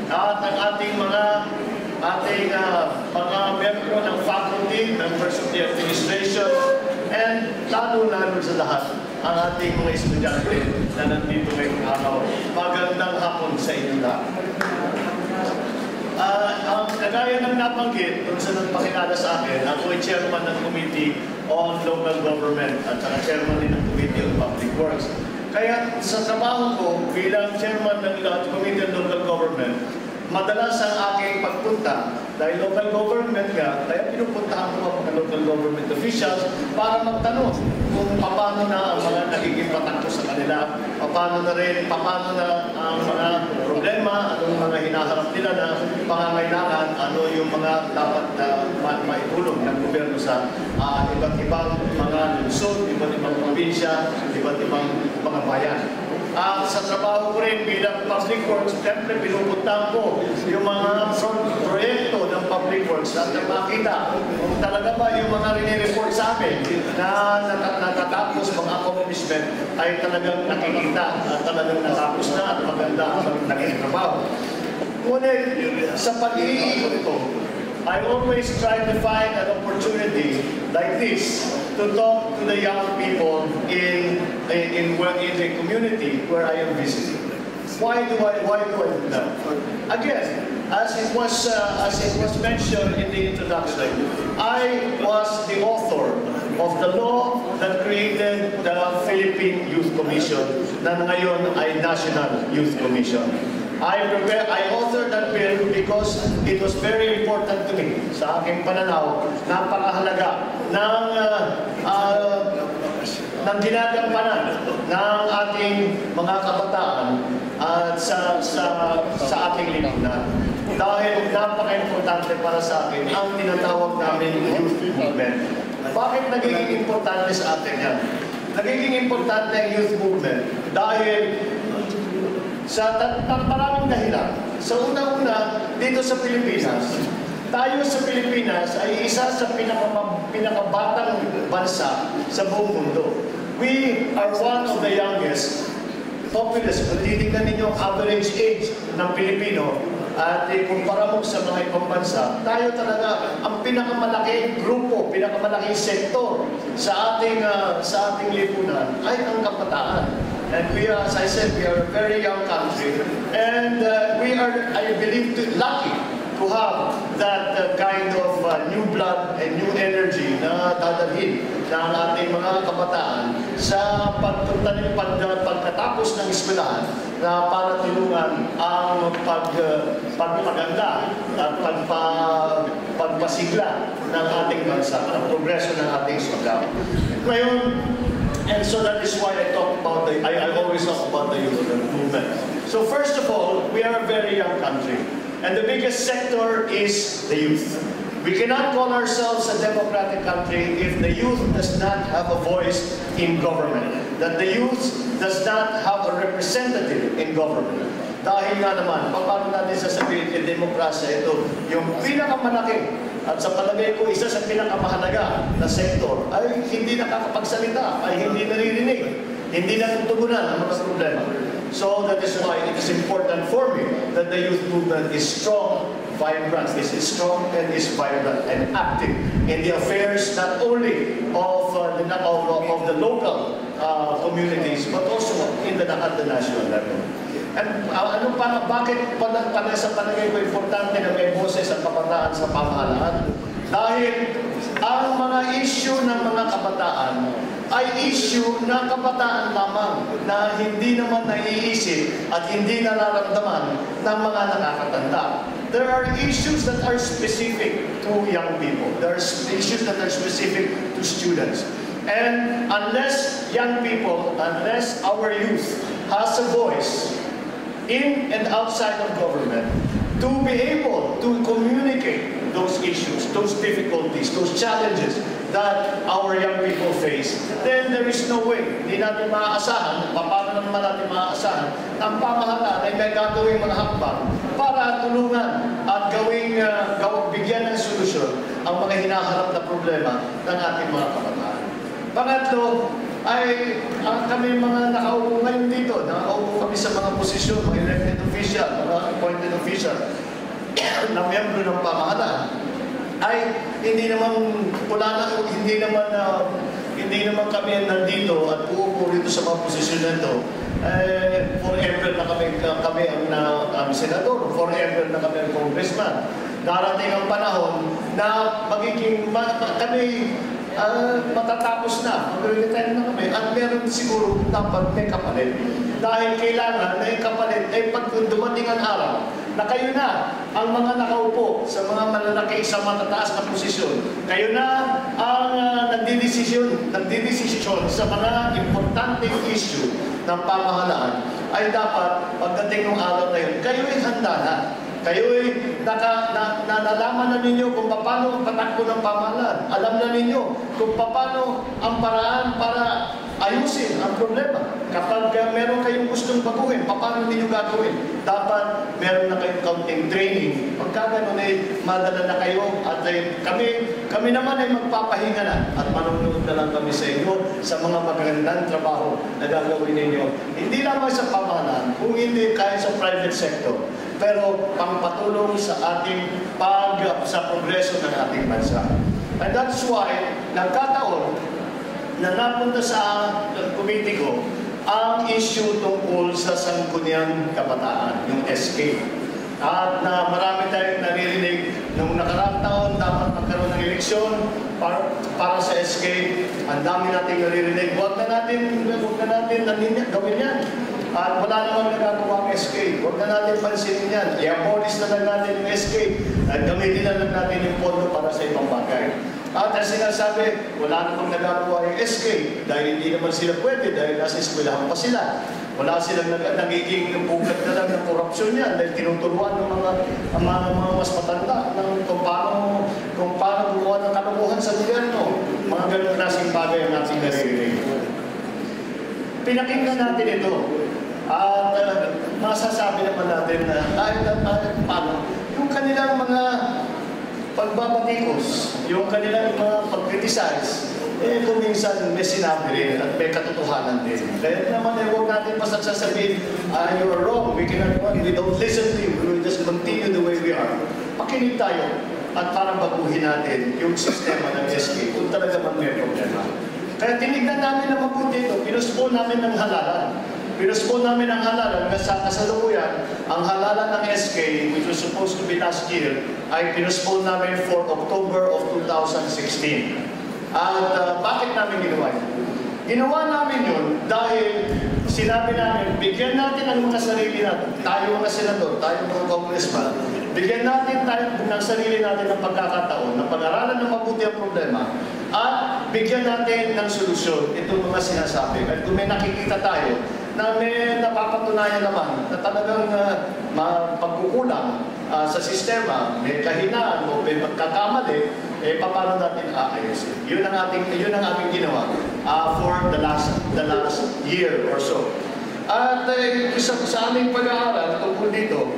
at ang ating mga miyembro ng faculty, members of the administration, and lalo-lalo sa lahat, ang ating mga estudyante na nandito ngayong araw. Magandang hapon sa inyo lahat. Ang kagaya ng nabanggit, kung sa nagpakilala sa akin, ako ay chairman ng Committee on Local Government at saka chairman din ng Committee on Public Works. Kaya sa trabaho ko bilang chairman ng Committee on Local Government, madalas ang aking pagpunta, dahil local government nga, kaya pinupuntahan ko ang mga local government officials para magtanong kung paano na ang mga nagiging patakbo sa kanila, paano na ang mga problema, anong mga hinaharap nila na pangangailangan, ano yung mga dapat maitulong ng gobyerno sa iba't ibang mga lungsod, iba't ibang probinsya, iba't ibang mga bayan. Sa trabaho ko rin bilang public works, siyempre pinupuntahan ko yung mga proyekto ng public works at makita kung talaga ba yung mga rinireport sa amin na natatapos mga accomplishment ay talagang nakikita at talagang natapos na at maganda ang naging trabaho. Ngunit sa pag-iikot ito, I always try to find an opportunity like this to talk to the young people in the community where I am visiting. Why do I do that? Again, as it was mentioned in the introduction, I was the author of the law that created the Philippine Youth Commission na ngayon ay National Youth Commission. I authored that bill because it was very important to me. Sa aking pananaw, napakahalaga ng ginagampanan ng ating mga kabataan at sa ating lipunan. Dahil napaka-importante para sa akin ang tinatawag namin youth movement. Bakit nagiging importante sa atin yan? Nagiging importante ang youth movement dahil sa maraming dahilan. Sa una-una, dito sa Pilipinas, tayo sa Pilipinas ay isa sa pinakabatang bansa sa buong mundo. We are one of the youngest populace. Kung titignan ninyo ang average age ng Pilipino at kumpara mo sa mga ibang bansa, tayo talaga ang pinakamalaking grupo, pinakamalaking sektor sa ating lipunan ay ang kabataan. And we are, as I said, we are a very young country, and we are, I believe, lucky to have that kind of new blood and new energy na dadalhin ng ating mga kabataan sa pagkatapos ng eskwelahan na para tulungan ang pagpaganda at pagpasigla ng ating bansa, ang progreso ng ating society. Ngayon, and so that is why I always talk about the youth movement. So first of all, we are a very young country. And the biggest sector is the youth. We cannot call ourselves a democratic country if the youth does not have a voice in government. That the youth does not have a representative in government. Dahil nga naman, paano natin sasabihin yung demokrasya ito, yung pinakamalaki at sa palagay ko isa sa pinakamahalaga na sektor ay hindi nakakapagsalita, ay hindi naririnig, hindi natutugunan ang mga problema. So that is why it is important for me that the youth movement is strong, vibrant, is strong and is vibrant and active in the affairs not only of the local communities but also at the national level. And bakit sa palagay ko importante na may boses ang kabataan sa pamahalaan? Dahil ang mga issue ng mga kabataan ay issue ng kabataan lamang na hindi naman naiisip at hindi nararamdaman ng mga nakakatanda. There are issues that are specific to young people. There are issues that are specific to students. And unless young people, unless our youth has a voice in and outside of government, to be able to communicate those issues, those difficulties, those challenges that our young people face, then there is no way. Hindi natin maaasahan, paano naman natin maaasahan, ang pamahalaan ay may gagawing mga hakbang para tulungan at bigyan ng solusyon ang mga hinaharap na problema ng ating mga kabataan. Pangatlo, ay kami mga nakaupo ngayon dito, nakaupo kami sa mga posisyon, mga elected official, mga appointed official, official na miyembro ng pamahalaan, ay hindi naman kami nandito at uupo rito sa mga posisyon na ito. Forever na kami ang senador, forever na kami ang congressman. Darating ang panahon na magiging kami matatapos na, mag-retire na kami, at meron siguro dapat may kapalit. Dahil kailangan na yung kapalit ay pag dumating ang araw na kayo na ang mga nakaupo sa mga malalaki sa matataas na posisyon. Kayo na ang nagdidesisyon sa mga importanteng issue ng pamahalaan, ay dapat pagdating ng araw na yun, kayo ay handa na. Kayo'y nalalaman na ninyo kung paano ang patakbo ng pamahalaan. Alam na ninyo kung paano ang paraan para ayusin ang problema. Kapag meron kayong gustong baguhin, paano ninyo gagawin? Dapat meron na kayong counting training. Pagka gano'n ay madala na kayo at kami naman ay magpapahinga na at manunod na lang kami sa inyo sa mga magagandang trabaho na gagawin ninyo. Hindi lamang sa pamahalaan, kung hindi kahit sa private sector, pero pangpatulong sa ating sa progreso ng ating bansa. And that's why, nagkataon na napunta sa committee ko ang issue tungkol sa Sangguniang Kabataan, yung SK. At marami tayong naririnig nung nakaraang taon dapat magkaroon ng eleksyon para sa SK. Ang dami nating naririnig, huwag na natin gawin yan. At wala namang nagagawa ang SK. Huwag na natin pansinin yan. I-abolish na lang natin yung SK at gamitin na lang natin yung pondo para sa ibang bagay. At ang sinasabi, wala namang nagagawa yung SK dahil hindi naman sila pwede dahil nasa eskwelahan pa sila. Wala silang nagiging bugat na lang ng korupsyon yan dahil tinuturuan ng mga mas matanda ng kung paano gumawa ng kalukuhan sa gobyerno. Mga ganun klaseng bagay ang ating naririnig. Pinakinggan natin ito. At masasabi naman natin na kahit paano, yung kanilang mga pagbabatikos, yung kanilang mga pag-criticize, kung minsan may sinabi rin at may katotohanan din. Kaya naman huwag natin basta sasabihin, you're wrong, we don't listen to you, we will just continue the way we are. Pakinig tayo at parang baguhin natin yung sistema ng SK kung talaga may problema. Kaya tinignan namin na mabuti ito, pinuspon namin ng halalan. Pinuspon namin ang halalan na sa kasalukuyan, ang halalan ng SK, which was supposed to be last year, ay pinuspon namin for October of 2016. At bakit namin ginawa yun? Ginawa namin yun dahil sinabi namin, bigyan natin ang mga sarili natin, tayo mga senador, tayo mga congressman, bigyan natin tayo ng sarili natin ng pagkakataon na pag-aralan ng mabuti ang problema at bigyan natin ng solusyon itong mga sinasabi. At kung may nakikita tayo na may napapatunayan naman na talagang pagkukulang sa sistema, may kahinaan o may pagkakamali, paano natin aayusin? Yun ang aming ginawa for the last year or so. At sa aming pag-aaral tungkol dito,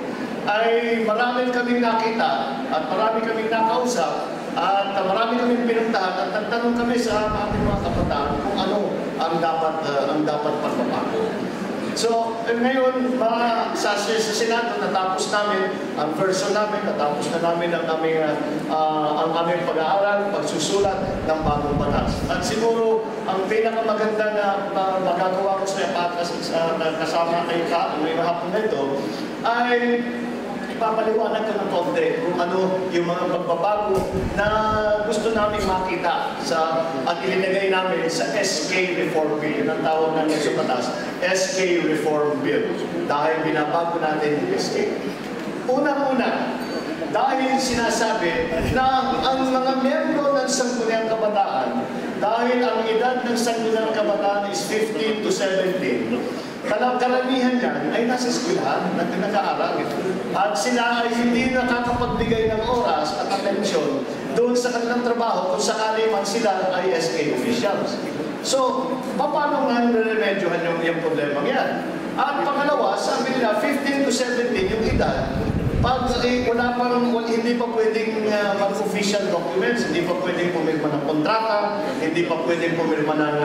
ay marami kaming nakita at marami kaming nakausap at marami kaming pinuntahan at nagtanong kami sa aming mga kabataan kung ano ang dapat pagbabago. So, ngayon, sa Senado, natapos namin ang version namin, natapos na namin ang aming pag-aaral, pagsusulat ng bagong batas. At siguro, ang pinakamaganda na magagawa ko sa kasama kayo ngayong hapon na ito, ay ipapaliwanag ko ng konti kung ano yung mga pagbabago na gusto namin makita at ilinagay namin sa SK Reform Bill. Yun ang tawag ng sa batas, SK Reform Bill. Dahil binabago natin yung SK. Unang-una, dahil sinasabi na ang mga miyembro ng Sangguniang Kabataan, dahil ang edad ng Sangguniang Kabataan is 15 to 17, karamihan yan ay nasa eskwelahan na nag-aaral. At sila ay hindi nakakapagbigay ng oras at atensyon doon sa kanilang trabaho kung sakali man sila ay SK officials. So, paano nga niremedyohan yung problema yan? At pangalawa, sabi nila, 15 to 17 yung edad hindi pa pwedeng mag-official documents, hindi pa pwedeng pumirma ng kontrata, hindi pa pwedeng pumirma ng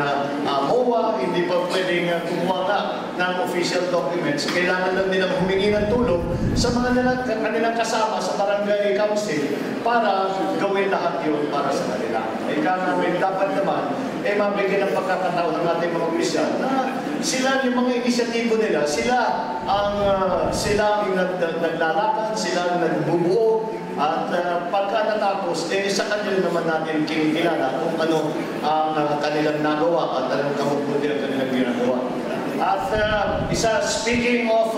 MOA, hindi pa pwedeng kumuha ng official documents. Kailangan lang nilang humingi ng tulong sa mga kanilang kasama sa barangay council para gawin lahat yun para sa kanila. Ika namin, dapat naman, mabigyan ng pagkakataon ng ating mga opisyal na sila yung mga inisyatibo nila, sila ang naglalakad, sila ang nagbubuo, at pagka natapos, sa kanila naman natin kinikilala kung ano ang kanilang nagawa at anong kabubuti ang kanilang ginagawa. At speaking of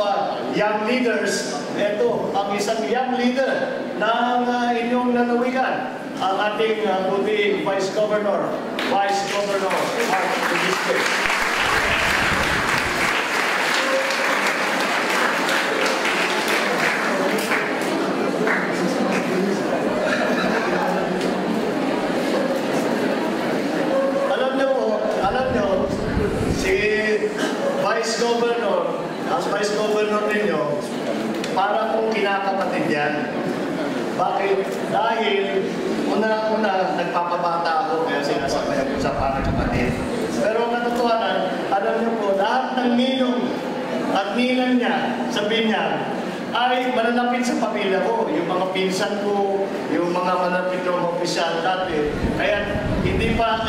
young leaders, ito ang isang young leader ng inyong lalawigan, ang ating buting Vice Governor Mark Evispe. Alam nyo, si Vice Governor, ang Vice Governor ninyo, para kung kinakapatid yan. Bakit? Dahil una-una, nagpapabata ako, kaya sinasabi ko sa parang kapatid. Pero ang katotohanan, alam niyo po, lahat ng ninong at ninang niya, sabihin niya, ay malalapit sa pamilya ko. Yung mga pinsan ko, yung mga malapit na opisyal dati. Kaya hindi pa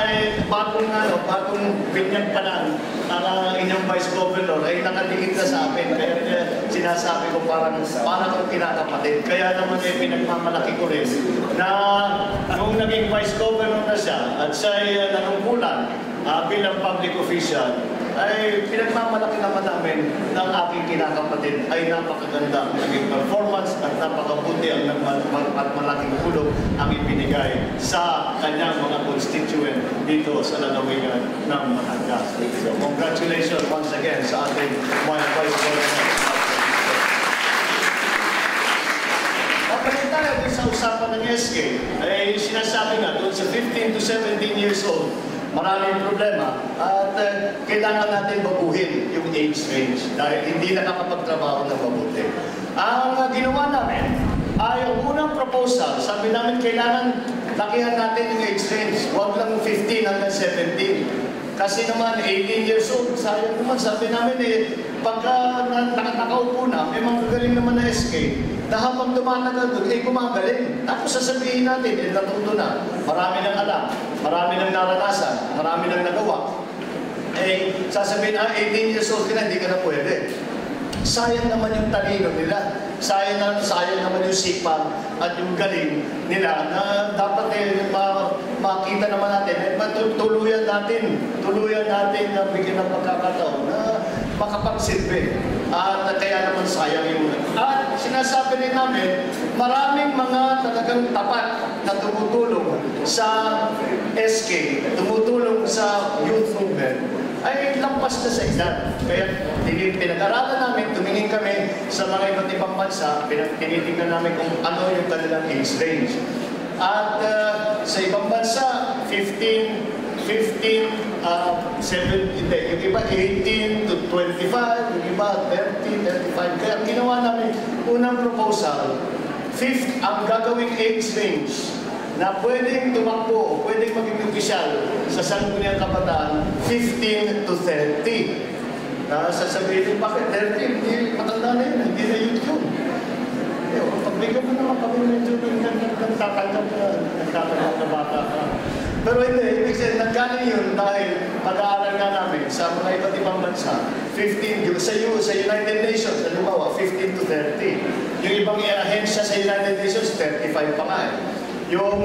bagong binyag pa lang ang inyong Vice Governor ay nakatingin na sa amin. Kaya sinasabi ko parang kong kinakapatid. Kaya naman pinagmamalaki ko rin na nung naging Vice Governor na siya at siya'y nanungkulan bilang public official, ay pinagmamalaki naman namin ng aking kinakapatid ay napakaganda ang naging performance at napakabuti ang at malaking tulong ang ibinigay sa kanyang mga constituent dito sa lalawigan ng Batangas. So congratulations once again sa ating mga Vice Governor. Kapag tayo din sa usapan ng SK, ay sinasabi nga doon sa 15 to 17 years old, maraming problema at kailangan natin baguhin yung age range dahil hindi nakakapagtrabaho ng mabuti. Ang ginawa namin ay ang unang proposal, sabi namin kailangan lakihan natin yung age range, huwag lang 15 hanggang 17. Kasi naman 18 years old, sayang naman, sabi namin pagka nakaupo na, mga galing naman na SK, na habang tumatagal doon, gumagaling. Tapos sasabihin natin, natuto na, marami nang alam, marami nang naranasan, marami nang nagawa. Sasabihin, 18 years old ka na, hindi ka na pwede. Sayang naman yung talino nila. Sayang naman yung sipag at yung galing nila na dapat makita naman natin, tuluyan natin na bigyan ng pagkakataon na makapagsilbi. At kaya naman sayang yung... At sinasabi rin namin, maraming mga talagang tapat na tumutulong sa SK, tumutulong sa youth movement, ay lampas na sa edad. Kaya pinag-aralan namin, tumingin kami sa mga iba't ibang bansa, tinitingnan namin kung ano yung kanilang age range. At sa ibang bansa, 15, 7, yung iba 18 to 25, yung iba 30, 35. Kaya ginawa namin unang proposal, ang gagawing age range na pwedeng tumakbo o pwedeng maging opisyal sa sangguniang kabataan, 15 to 30. Sasabihin, bakit 30? Hindi, matanda na yun, hindi na youth yun. Pagbigyan mo naman kami medyo nagtatanggap na bata ka. Pero hindi, ibig sabihin, naggaling yun dahil pag-aaral nga namin sa mga iba't ibang bansa, 15, sa United Nations, halimbawa, 15 to 30. Yung ibang ahensya sa United Nations, 35 pa nga eh. Yung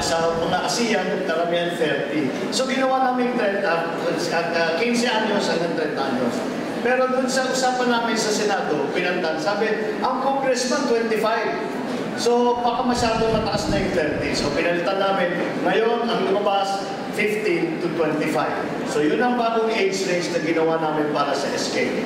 sa mga ASEAN, karamihan 30. So ginawa namin 15 anyos hanggang 30 anyos. Pero dun sa usapan namin sa Senado, pinantan, sabi, ang congressman 25. So baka masyadong mataas na yung 30. So pinalitan namin, ngayon ang lumabas 15 to 25. So yun ang bagong age range na ginawa namin para sa SK.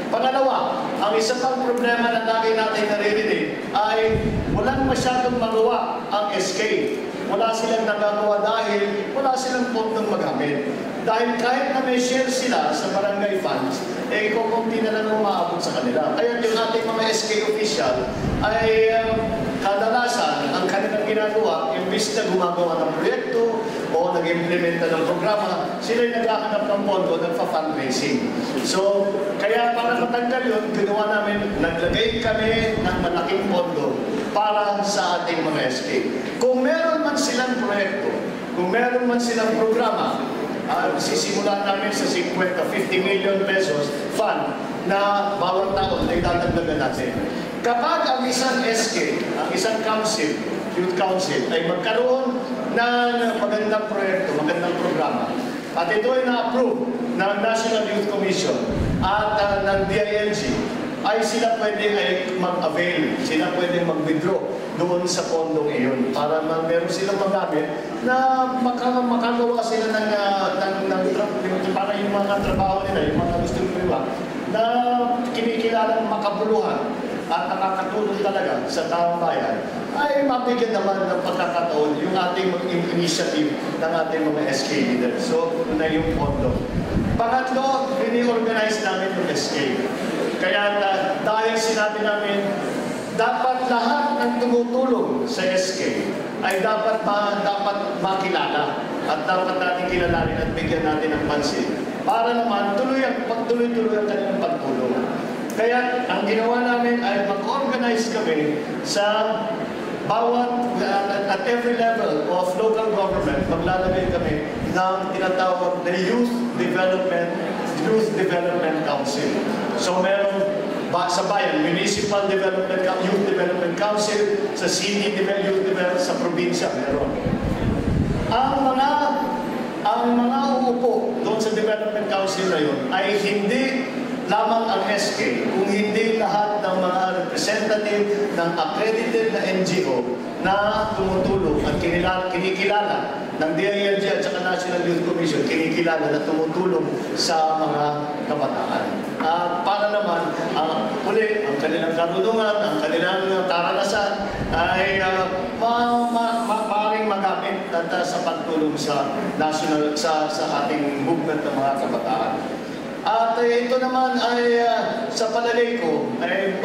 Pangalawa, ang isa pang problema na lagi natin naririnig ay walang masyadong magawa ang SK. wala silang nagagawa dahil wala silang pondong magamit. Dahil kahit na may share sila sa barangay funds, eh kukunti na lang umaabot sa kanila. Kaya yung ating mga SK official ay kadalasan ang kanilang ginagawa, imbis na gumagawa ng proyekto o nag-implementa ng programa, sila'y naghahanap ng pondo, nagpa-fundraising. So, kaya para matanggal yun, ginawa namin, naglagay kami ng malaking pondo para sa ating mga SK. Kung meron man silang proyekto, kung meron man silang programa, sisimulan namin sa 50 million pesos fund na bawat taon ay dadagdagan natin. Kapag ang isang SK, ang isang council, youth council, ay magkaroon ng magandang proyekto, magandang programa, at ito ay na-approve ng National Youth Commission at ng DILG, ay sila pwede mag-avail, sila pwede mag-withdraw doon sa pondong iyon para meron silang magamit na makagawa sila ng para yung mga trabaho nila, yung mga gusto nila na kinikilalang makabuluhan at nakakatulong talaga sa taong bayan, ay mabigyan naman ng pagkakataon yung ating initiative ng ating mga SK leaders. So, na yung pondo. Pangatlo, ini-organize namin yung SK. Kaya dahil sinabi namin, dapat lahat ng tumutulong sa SK ay dapat makilala at dapat natin kilalanin at bigyan natin ng pansin para naman pagtuloy-tuloy ang kanilang pagtulong. Kaya ang ginawa namin ay mag-organize kami sa bawat, at every level of local government, maglalagay kami ng tinatawag na Youth Development Council. So meron sa bayan, Municipal Youth Development Council, sa City Youth Development, sa probinsya meron. Ang mga uupo doon sa Development Council na yun ay hindi lamang ang SK, kung hindi lahat ng mga representative ng accredited na NGO na tumutulong at kinikilala ng DILG at saka National Youth Commission, kinikilala na tumutulong sa mga kabataan. Para naman, uli, ang kanilang karunungan, ang kanilang karanasan ay maaaring magamit sa pagtulong sa national, sa ating movement ng mga kabataan. At ito naman ay sa palagay ko ay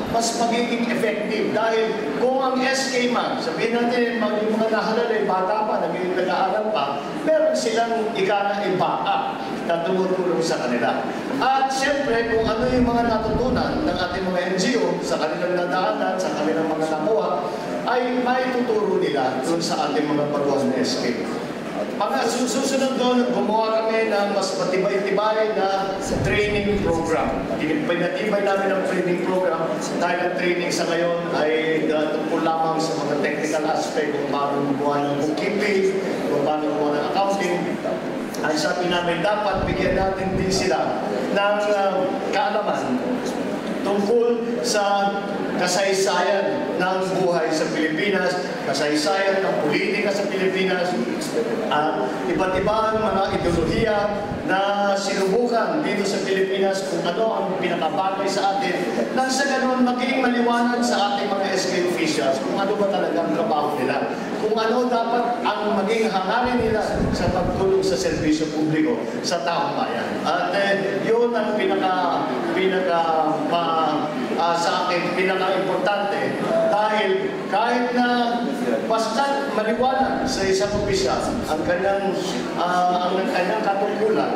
mas magiging effective dahil kung ang SK man, sabihin natin yung mga nahalalay, bata pa, nag-aaral pa, meron silang ika-back na tumutulong sa kanila. At siyempre, kung ano yung mga natutunan ng ating mga NGO sa kanilang nadaanan, sa kanilang mga nakuha, ay may tuturo nila doon sa ating mga baguhan na SK. Mga susunod doon, gumawa kami ng mas matibay-tibay na training program. Pinatibay namin ang training program dahil ang training sa ngayon ay tungkol lamang sa mga technical aspect kung paano gumawa ng bookkeeping, kung paano gumawa ng accounting. Ay sabi namin, dapat bigyan natin din sila ng kaalaman tungkol sa kasaysayan ng buhay sa Pilipinas, kasaysayan ng politika sa Pilipinas, iba't ibang mga ideolohiya na sinubukan dito sa Pilipinas kung ano ang pinakabagay sa atin, nang sa ganun maging maliwanag sa ating mga SK officials kung ano ba talaga ang trabaho nila, kung ano dapat ang maging hangarin nila sa pagtulong sa serbisyo publiko sa taong bayan. At yun ang sa akin pinaka-importante dahil kahit na basta maliwanag sa isang opisyal ang kanyang katungkulan,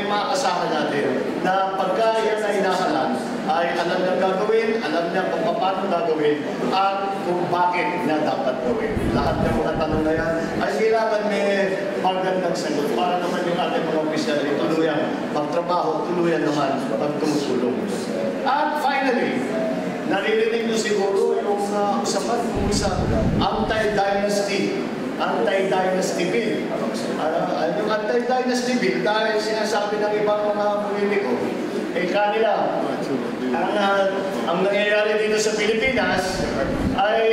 makakasahan natin na pagka yan ay nahalan, ay alam niya gagawin, alam niya kung paano gagawin, at kung bakit niya dapat gawin. Lahat ng mga tanong na yan ay kailangan may magandang sagot para naman yung ating mga opisyal ay tuluyan magtrabaho, tuluyan naman pagtumutulong. At finally, naririnig nyo siguro yung usapan kung sa anti-dynasty bill. Yung anti-dynasty bill, dahil sinasabi ng ibang mga politiko, kanila, ang nangyayari dito sa Pilipinas ay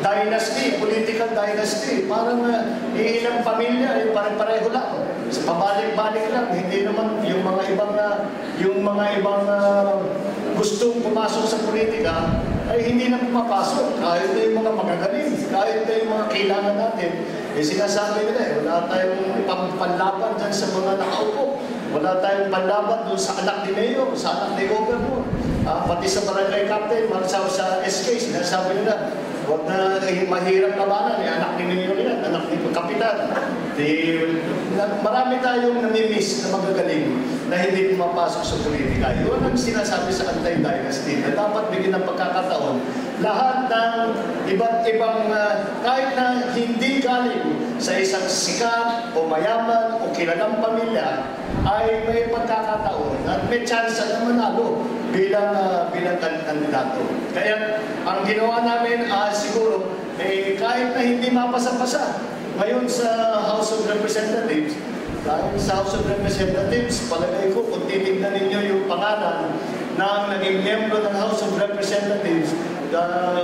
dynasty, political dynasty. Parang iilang pamilya, parang pareho lang. Pabalik-balik lang, hindi naman yung mga ibang gusto gustong pumasok sa politika ay hindi na pumapasok. Kahit na yung mga magagaling, kahit na yung mga kailangan natin, eh sinasabi nila wala tayong panlaban dyan sa mga nakaupo. Wala tayong panlaban doon sa anak ni Mayor, sa anak ni Governor. Pati sa barangay captain, sa SK, sinasabi nila, huwag na mahirap labanan, anak ni Mayor yan, anak ni Kapitan. Marami tayong namimiss na magagaling na hindi pumapasok sa politika. Yun ang sinasabi sa anti-dynasty na dapat bigyan ng pagkakataon lahat ng iba't ibang kahit na hindi galing sa isang sikat o mayaman o kilalang pamilya ay may pagkakataon at may chance na manalo bilang kandidato. Kaya ang ginawa namin siguro kahit na hindi mapasa-pasa ngayon sa House of Representatives, dahil sa House of Representatives, palagay ko kung titignan ninyo yung pangalan ng naging miyembro ng House of Representatives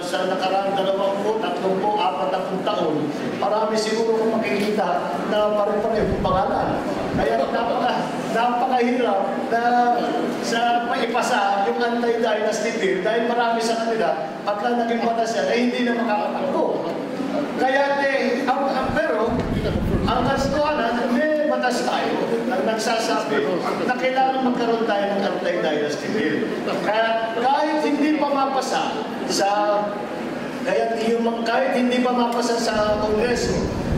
sa nakaraang 20, 30, 40 taon, marami siguro kung makikita na pare-parehong pangalan. Kaya napakahirap na sa paipasa yung anti-dynasty bill dahil marami sa kanila, pagka naging batas yan, ay hindi na makakatakbo. Kaya pero ang katotohanan, may batas tayo na nagsasabi na kailangan magkaroon tayo ng anti-dynasty bill. Kaya kahit hindi pa mapasa kahit hindi pa mapasa sa Kongreso,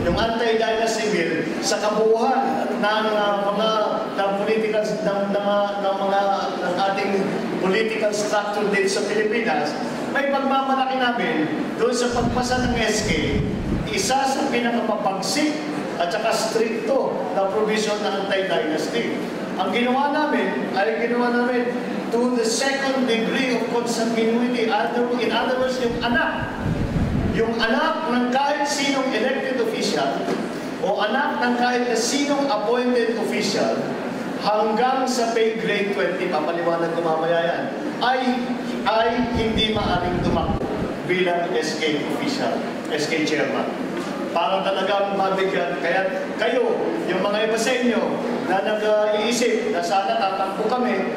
yung anti-dynasty bill sa kabuuan ng ating political structure dito sa Pilipinas, may pagmamalaki namin doon sa pagpasa ng SK, isa sa pinakamapagsik at saka stricto na provision ng anti-dynasty. Ang ginawa namin to the second degree of consanguinity. In other words, yung anak ng kahit sinong elected official o anak ng kahit na sinong appointed official hanggang sa pay grade 20, papaliwanag ko mamaya yan, ay hindi maaaring tumakbo bilang SK official, SK chairman. Para talagang mabigyan. Kaya kayo, yung mga iba sa inyo na nag-iisip na sana tatakbo kami,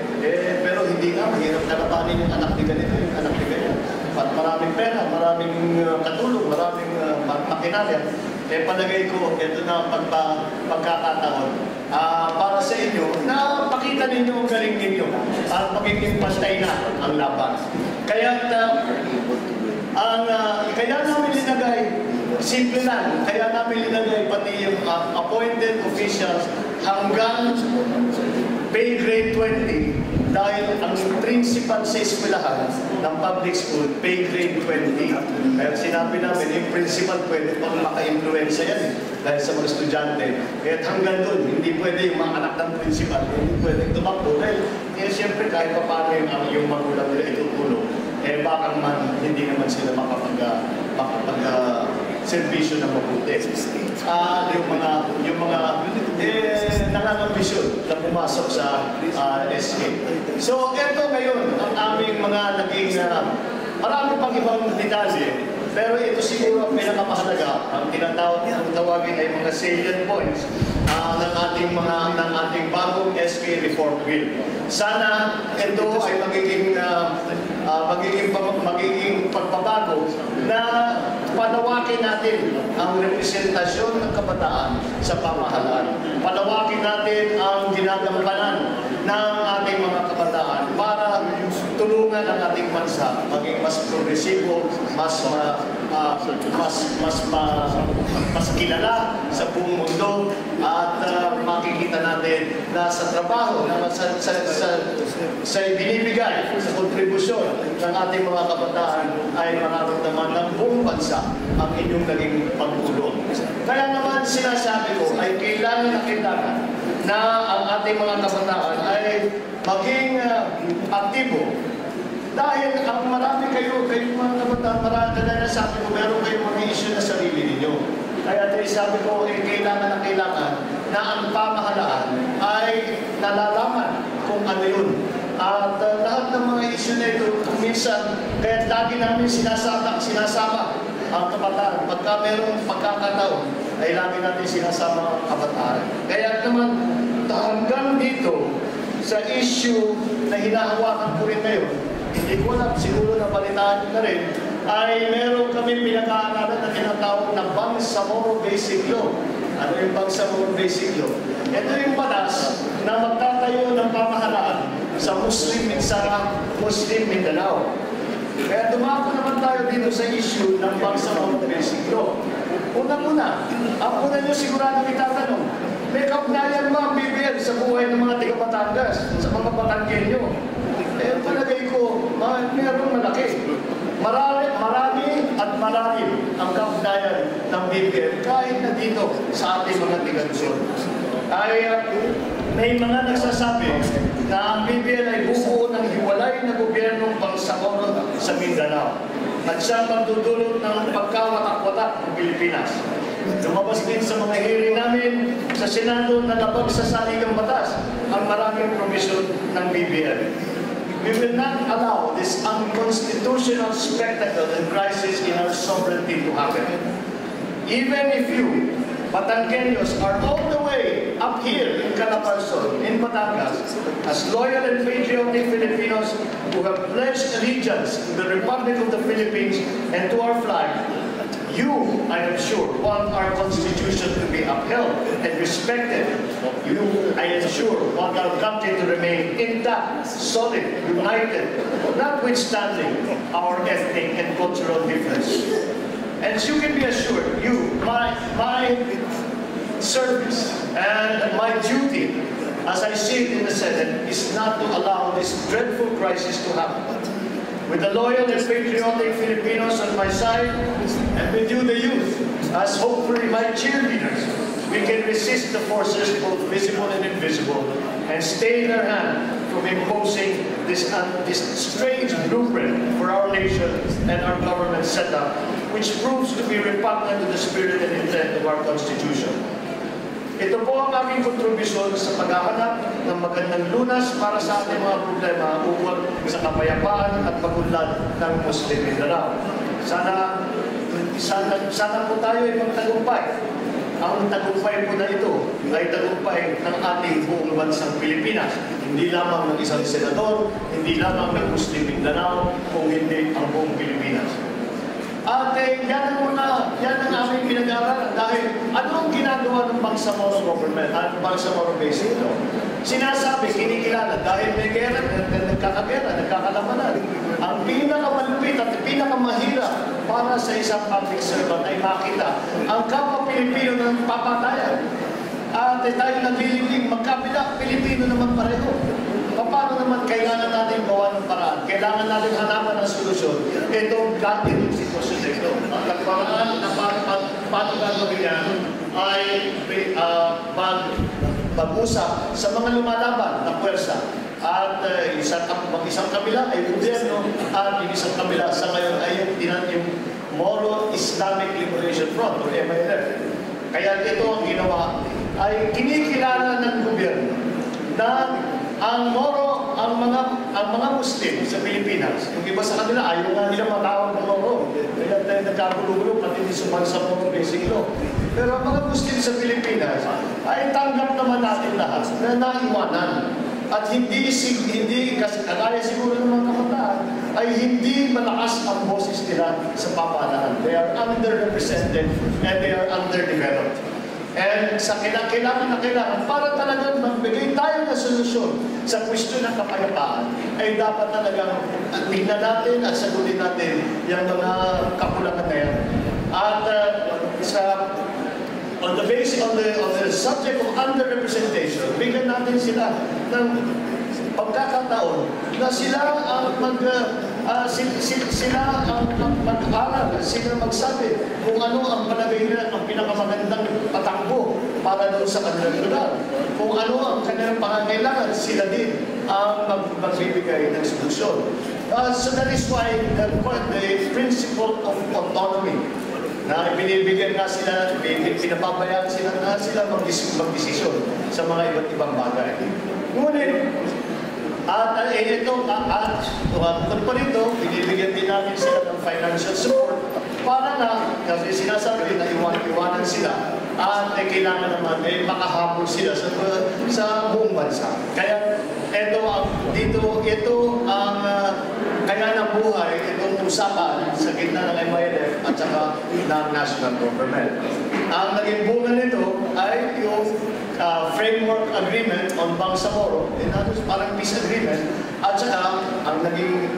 pero hindi nga, mahirap na labanin yung anak ni ganito, yung anak ni ganyan. At maraming pera, maraming katulong, maraming makinarya. Palagay ko, ito na pagkakataon para sa inyo na pakita ninyo ang galing ninyo at magiging pastay na ang laban. Kaya namin linagay, simple lang, kaya namin linagay pati yung appointed officials hanggang pay grade 20 dahil ang principal sa eskwelahan ng public school, pay grade 20. Kaya sinabi namin, yung principal pwede pang maka-influensya yan dahil sa mga estudyante. Kaya hanggang doon, hindi pwede yung mga anak ng principal, hindi pwede tumakbo. Dahil siyempre kahit pa paano yung magulang nila itutulong, baka man hindi naman sila makapag-servisyo na mabuti. Yung mga nangangambisyon na pumasok sa SK. So, ito ngayon ang aming mga naging marami pang ibang detalye, pero ito siguro ang pinakamahalaga. Ang tawagin ay mga salient points ng ating bagong SK Reform Bill. Sana ito ay magiging pagbabago na palawakin natin ang representasyon ng kabataan sa pamahalaan. Palawakin natin ang ginagampanan ng ating mga kabataan para tulungan ang ating bansa maging mas progresibo, mas kilala sa buong mundo at makikita natin na sa trabaho, sa binibigay, sa kontribusyon ng ating mga kabataan ay mararamdaman ng buong bansa ang inyong naging pagtulong. Kaya naman sinasabi ko ay kailangan na ang ating mga kabataan ay maging aktibo. Dahil ang marami kayong mga kabataan, marami na sabi ko, meron kayong mga issue na sarili ninyo. Kaya sabi ko, kailangan na ang pamahalaan ay nalalaman kung ano yun. At lahat ng mga issue na ito, minsan, kaya lagi namin sinasama ang kabataan. Pagka merong pagkakataon, ay lagi natin sinasama ang kabataan. Kaya naman, hanggang dito, sa issue na hinahawakan ko rin ngayon, hindi ko alam, siguro nabalitaan na rin, ay meron kami pinag-aaralan na tinatawag na Bangsamoro Basic Law. Ano yung Bangsamoro Basic Law? Ito yung batas na magtatayo ng pamahalaan sa Muslim Mindanao. Kaya dumako naman tayo dito sa issue ng Bangsamoro Basic Law. Una-una, ang una nyo sigurado itatanong, may kaugnayan ba ang BBL sa buhay ng mga taga-Batangas, sa mga Batanggenyo? Eh, palagay ko, mayroong malaki. Marami at malalim ang kaugnayan ng BBL kahit na dito sa ating mga tiga-Luzon. Kaya may mga nagsasabi na ang BBL ay bubuo ng hiwalay na gobyernong Bangsamoro sa Mindanao at siya magdudulot ng pagkawatak-watak ng Pilipinas. Lumabas din sa mga hearing namin sa Senado na labag sa saligang batas ang maraming provision ng BBL. We will not allow this unconstitutional spectacle and crisis in our sovereignty to happen. Even if you, Batanggenyos, are all the way up here in Calabarzon, in Batangas, as loyal and patriotic Filipinos who have pledged allegiance to the Republic of the Philippines and to our flag, you, I am sure, want our Constitution to be upheld and respected. You, I am sure, want our country to remain intact, solid, united, notwithstanding our ethnic and cultural differences. And as you can be assured, my service and my duty, as I see it in the Senate, is not to allow this dreadful crisis to happen. With the loyal and patriotic Filipinos on my side, and with you, the youth, as hopefully my cheerleaders, we can resist the forces, both visible and invisible, and stay in their hand from imposing this strange blueprint for our nation and our government setup, which proves to be repugnant to the spirit and intent of our Constitution. Ito po ang aming kontribusyon sa paghahanap ng magandang lunas para sa ating mga problema ukol sa kapayapaan at pag-unlad ng Muslim Mindanao. Sana po tayo ay magtagumpay. Ang tagumpay po na ito ay tagumpay ng ating buong bansang Pilipinas. Hindi lamang ng isang senador, hindi lamang ng Muslim Mindanao, kung hindi ang buong Pilipinas. At yan ang aming pinag-aaralan dahil ano ang ginagawa ng Bangsamoro government at Bangsamoro Basic Law? Sinasabi, kinikilala dahil may gera, nagkakagera, nagkakalabanan. Ang pinakamalupit at pinakamahirap para sa isang public servant ay makita ang kapwa Pilipino ng papatayan. At tayo naglilibing magkapila, Pilipino naman pareho. Paano naman kailangan natin gawa ng paraan? Kailangan natin hanapan ng solusyon. Itong ganitong sitwasyon na ito. Ang paraan na paano gagawin yan ay mag-usap sa mga lumalaban na puwersa. At isang kabila ay gobyerno at yung isang kabila sa ngayon ay yung Moro Islamic Liberation Front o MILF. Kaya ito ang ginawa ay kinikilala ng gobyerno na ang Moro, ang mga Muslim sa Pilipinas, yung iba sa kanila, ayaw nga nila matawag ng Moro. Kaya tayo nagkagulo-gulo, pati din sa Bangsamoro Basic Law. Pero ang mga Muslim sa Pilipinas, ay tanggap naman natin lahat na naiwanan. At hindi kasi kagaya siguro ng mga kabataan, ay hindi malakas ang boses nila sa pamahalaan. They are underrepresented and they are underdeveloped. And sa kailangan para talagang magbigay tayo ng solusyon sa kwestiyon ng kapayapaan, ay dapat talagang tingnan natin at sagutin natin yung mga kakulangan na yan. At on the subject of underrepresentation, bigyan natin sila ng pagkakataon na sila ang mag-aaral, sila magsabi kung ano ang palagay nila ang pinakamagandang patakbo para doon sa kanilang lugar. Kung ano ang kanilang pangangailangan, sila din ang magbibigay ng solusyon. So that is why the principle of autonomy na binibigyan nga sila, pinapabayaan sila mag-desisyon sa mga iba't ibang bagay. Ngunit, tungkol pa rito, binibigyan din namin sila ng financial support para na, kasi sinasabi na iwanan sila at kailangan naman makahabol sila sa buong bansa. Kaya kaya usapan sa gitna ng MILF at saka ng national government. Ang naging bunga nito ay yung framework agreement on Bangsamoro, parang peace agreement, at saka ang naging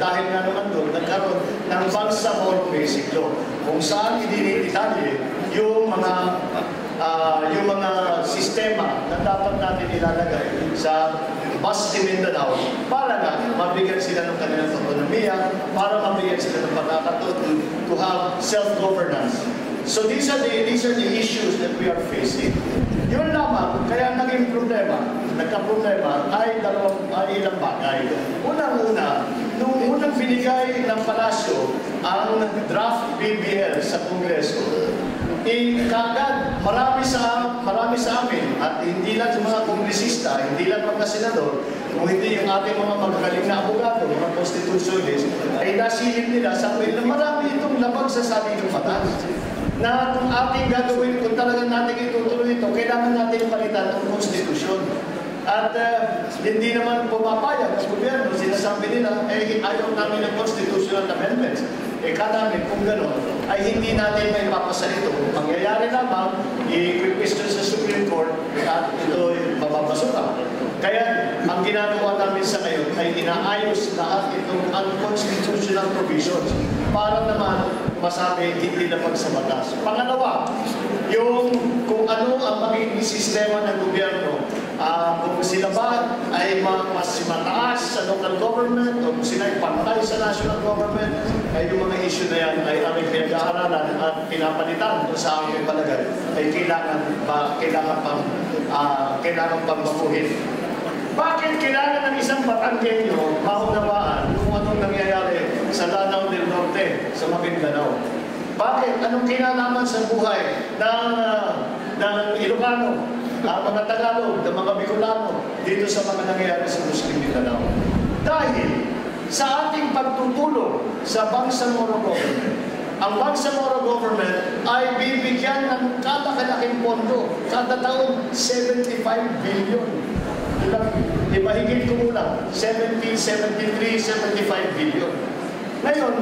dahil nga naman doon, nagkaroon ng Bangsamoro Basic Law, kung saan idinidetalye yung mga sistema na dapat natin ilalagay sa Basti Mindanao para nga mabigyan sila ng kanilang autonomiya, para mabigyan sila ng pagkakataon to have self-governance. So these are the issues that we are facing. Yun lamang, kaya naging nagka-problema ay ilang bagay. Unang-una, nung unang binigay ng palasyo ang draft BBL sa Kongreso, kagad marami sa amin, at hindi lang sa mga kongresista, hindi lang mga senador, kung hindi yung ating mga magagaling na abogado, mga constitutionalists, ay nasilip nila sa amin na marami itong labag sa saligang batas. Na kung ating gagawin, kung talagang natin itutuloy ito, kailangan natin palitan ng konstitusyon. At hindi naman pumapayag ang gobyerno, sinasabi nila, ayaw namin ng constitutional amendments. Kanamin, kung gano'n, ay hindi natin may papasa ito. Kung pangyayari lamang, i-question sa Supreme Court at ito mababasura. Kaya, ang ginagawa namin sa ngayon ay inaayos lahat itong unconstitutional provisions para naman masabi hindi lamang sa batas. Pangalawa, yung kung ano ang magiging sistema ng gobyerno, kung sila ba ay mas mataas sa local government o kung sila ay pantay sa national government, ay yung mga issue na yan ay aming pinag-aaralan at pinapalitan kung sa aming palagay ay kailangan pang baguhin. Bakit kailangan ng isang Batanggenyo maunawaan kung anong nangyayari sa Lanao del Norte, sa Maguindanao? Bakit? Anong kinalaman sa buhay ng Ilocano, mga Tagalog, ng mga Bicolano dito sa mga nangyayari sa Muslim Mindanao? Dahil sa ating pagtutulong sa Bangsamoro government, ang Bangsamoro government ay bibigyan ng kalaking pondo, kada taon 75 billion. Higit kumulang, 70, 73, 75 billion. Ngayon,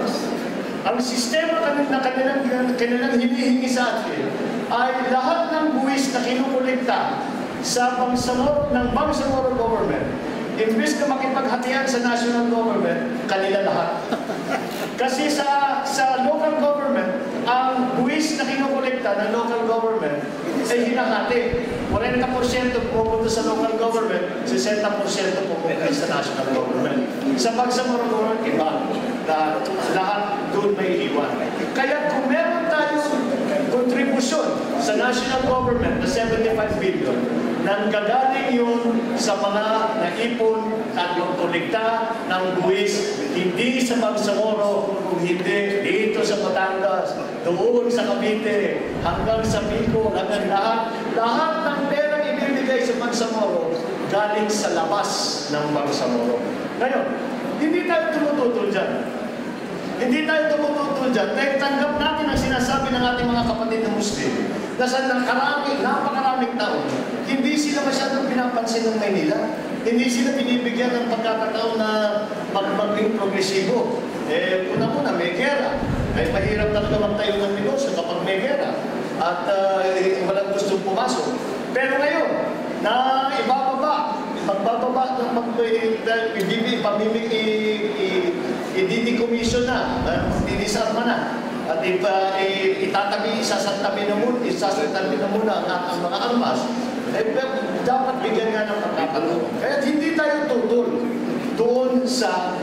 ang sistema na kanilang hinihingi sa atin ay lahat ng buwis na kinukulikta sa Bangsamoro government, imbes na makipaghatian sa national government, kanila lahat. Kasi sa local government, ang buwis na kinukulikta ng local government ay hinahati. 40% pupunta sa local government, 60% pupunta sa national government. Sa Bangsamoro government, iba. Lahat doon may iwan. Kaya kung meron tayong kontribusyon sa national government na 75 billion, nanggagaling yun sa mga naipon at yung kulikta ng buwis, hindi sa Bangsamoro, kung hindi dito sa Batangas, doon sa Cavite, hanggang sa Bicol, hanggang lahat ng perang ibibigay sa Bangsamoro galing sa labas ng Bangsamoro. Ngayon, hindi tayo tumututol dyan. Hindi tayo tumututol dyan dahil tanggap natin ang sinasabi ng ating mga kapatid na Muslim na sa napakaraming taon, hindi sila masyadong pinapansin ng Maynila. Hindi sila binibigyan ng pagkakataon na maging progresibo. Una-una, may gera. Ay mahirap talaga magtayo ng negosyo kapag may gera. At walang gustong pumasok. Pero ngayon, na pagbababa ng i-decommission na, i-disarma na, at isasantabi na muna ang mga armas, dapat bigyan nga ng pagkakataon. Kaya hindi tayo tutol doon sa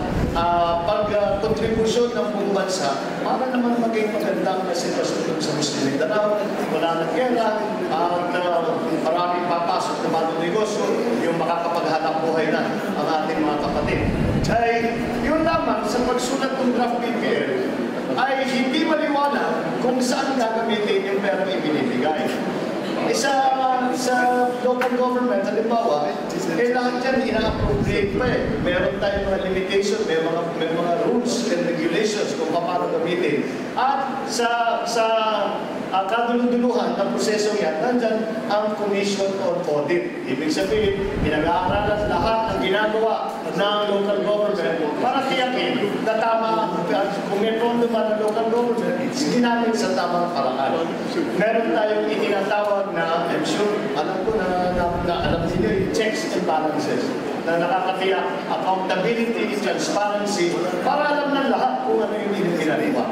pag-kontribusyon ng buong bansa para naman maging magandang sitwasyon sa Muslim Mindanao. Wala nang gera, at maraming papasok na bagong negosyo, yung makakapaghanap buhay na ang ating mga kapatid. Ay, yun lamang sa pagsulat ng draft BBL ay hindi maliwanag kung saan gagamitin yung perang ibinibigay. Sa local government, halimbawa, lahat yan ina-appropriate pa eh. Meron tayong mga limitation, may mga rules and regulations kung paano gamitin. At sa kaduluduluhan ng prosesong yan, nandyan ang Commission on Audit. Ibig sabihin, pinag-aaralan lahat ng ginagawa ng local government para tiyakin na tama kung may pondo ba ng local government, ginamit sa tamang paraan. Meron tayong itinatawag na, I'm sure, alam ko na alam niyo yung checks and balances na nakakatiyak, accountability, transparency, para alam ng lahat kung ano yung ginagawa.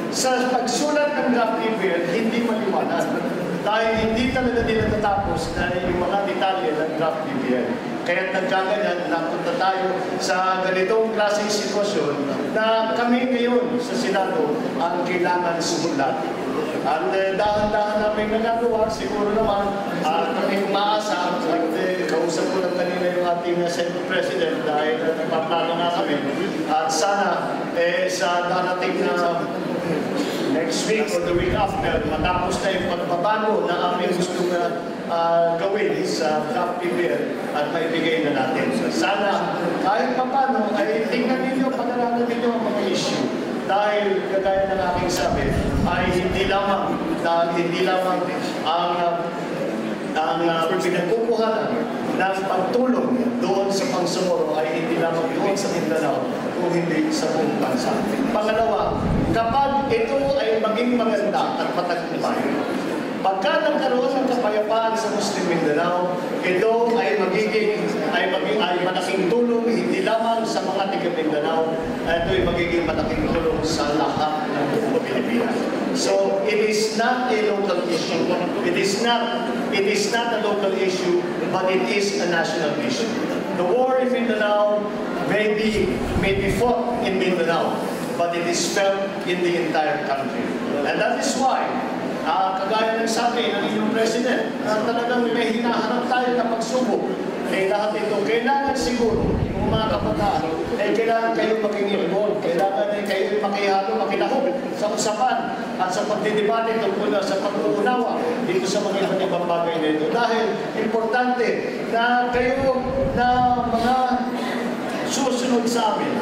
Sa pagsulat ng draft PBL, hindi maliwanag. Dahil hindi talaga nila natapos na yung mga detalye ng draft PBL. Kaya nagkaganyan, napunta tayo sa ganitong klaseng sitwasyon na kami ngayon sa Senado ang kailangan sumulat. At dahan-dahan namin nagagawa, siguro naman, kami umaasa, at kausap ko lang kanina yung ating Senate President dahil nagpaplano nga kami. At sana, sa darating na next week or the week after, matapos na yung pagbabago na aming gusto gawin sa draft PBL at maibigay na natin. Sana, kahit paano, ay tingnan ninyo, pag-aralan ninyo ang mga issue. Dahil, kagaya ng aking sabi, ay hindi lamang ang pinagkukuhanan ng pagtulong doon sa pangsumuro ay hindi lamang doon sa Mindanao kung hindi sa buong bansa. Pangalawa, kapag ito ay maging maganda at matagumpay, pagka nagkaroon ng kapayapaan sa Muslim Mindanao, ito ay malaking tulong hindi lamang sa mga taga Mindanao, ito ay magiging malaking tulong sa lahat ng buong Pilipinas. So it is not a local issue. It is not a local issue, but it is a national issue. The war in Mindanao may be fought in Mindanao, but it is felt in the entire country. And that is why kagaya ng sabi ng inyong President, talagang may hinahanap tayo na pagsubok. Lahat ito, kailangan siguro, yung mga kabataan, kailangan kayo maging involved, kailangan kayo makihalo, makilahok sa usapan at sa pagdidebate tungkol sa pag-uunawa dito sa mga ibang bagay na ito. Dahil importante na kayo na mga susunod sa amin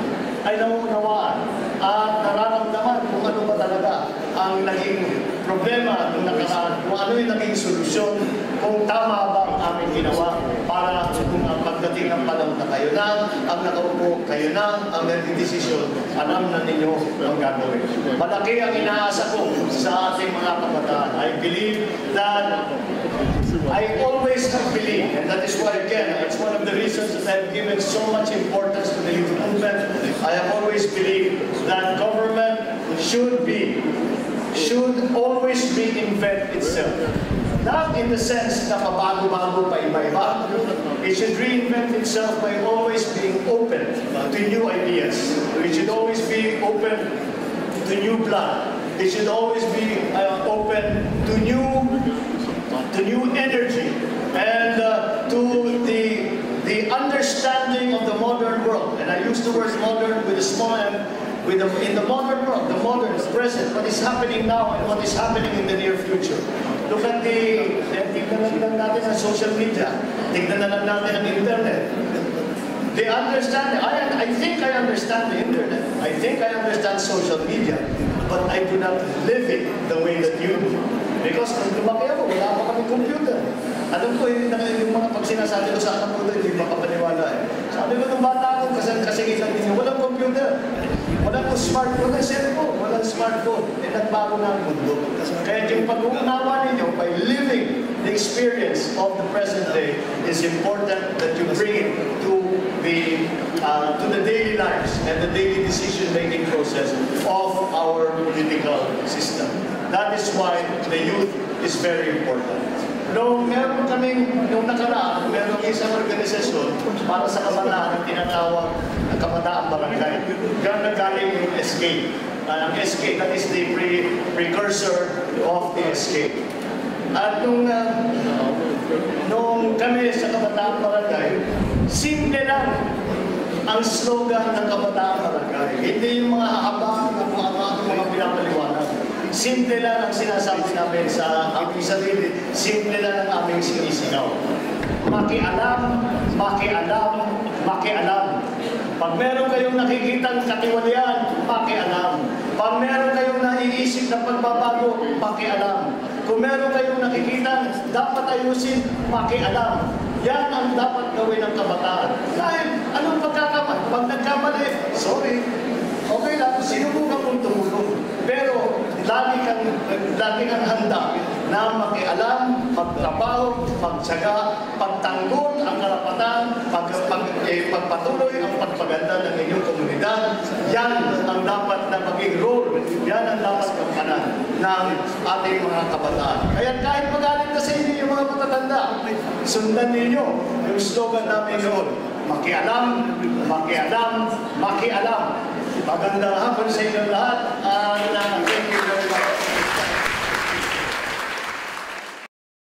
ay nauunawaan at nararamdaman kung ano ba talaga ang naging problema ng nakaraan, kung ano yung naging solusyon, kung tama ba ang aming ginawa para kung pagdating ng panahon na kayo na, ang nakaupo, kayo na, ang nagdidesisyon, alam na ninyo ang gagawin. Malaki ang inaasa ko sa ating mga kabataan. I believe that I always have believed, and that is why, again, it's one of the reasons that I've given so much importance to the youth movement. I have always believed that government should always reinvent itself. Not in the sense na pabago-bago pa iba-iba. It should reinvent itself by always being open to new ideas. It should always be open to new blood. It should always be open to new energy and to the understanding of the modern world. And I use the word modern with a small m. In the modern world, the modern, the present, what is happening now and what is happening in the near future. Look at tignan lang natin ang social media. Tignan na lang natin ang internet. They understand, I think I understand the internet. I think I understand social media. But I do not live it the way that you do. Because nung lumaki ako, wala pa kami computer. Alam ko, yung mga pag sinasabi ko sa anak ko, hindi makapaniwala eh. Sabi ko nung bata ako, kasingitan ninyo, walang computer. Walang smartphone na cellphone, walang smartphone. Nagbago na ang mundo. Kaya yung pag-uunawa ninyo, by living the experience of the present day, is important that you bring it to the daily lives and the daily decision-making process of our political system. That is why the youth is very important. Nung nakaraan, merong isang organisasyon para sa kabataan ang tinatawag na Kabataang Barangay. Diyan nagaling yung SK. Ang SK, that is the precursor of the SK. At nung kami sa Kabataang Barangay, simple lang ang slogan ng Kabataang Barangay. Hindi yung mga hahabang na kung ano mga pinapaliwanag. Simple lang ang sinasabi namin sa aming sarili. Simple lang ang aming sinisigaw. Makialam, makialam, makialam. Pag meron kayong nakikitang katiwalian, makialam. Pag meron kayong naiisip na pagbabago, makialam. Kung meron kayong nakikitang dapat ayusin, makialam. Yan ang dapat gawin ng kabataan. Dahil anong pagkakamali? Pag nagkamali, sorry, okay lang, sinubukan kong lagi kang handa na makialam, magtrabaho, magtsaga, pagtanggol ang karapatan, pagpatuloy ang pagpaganda ng inyong komunidad. Yan ang dapat na maging role, yan ang dapat kampanan ng ating mga kabataan. Kaya kahit magalit na sa inyo yung mga matatanda, sundan ninyo yung slogan namin noon, makialam, makialam, makialam. Magandang hapon sa inyo lahat.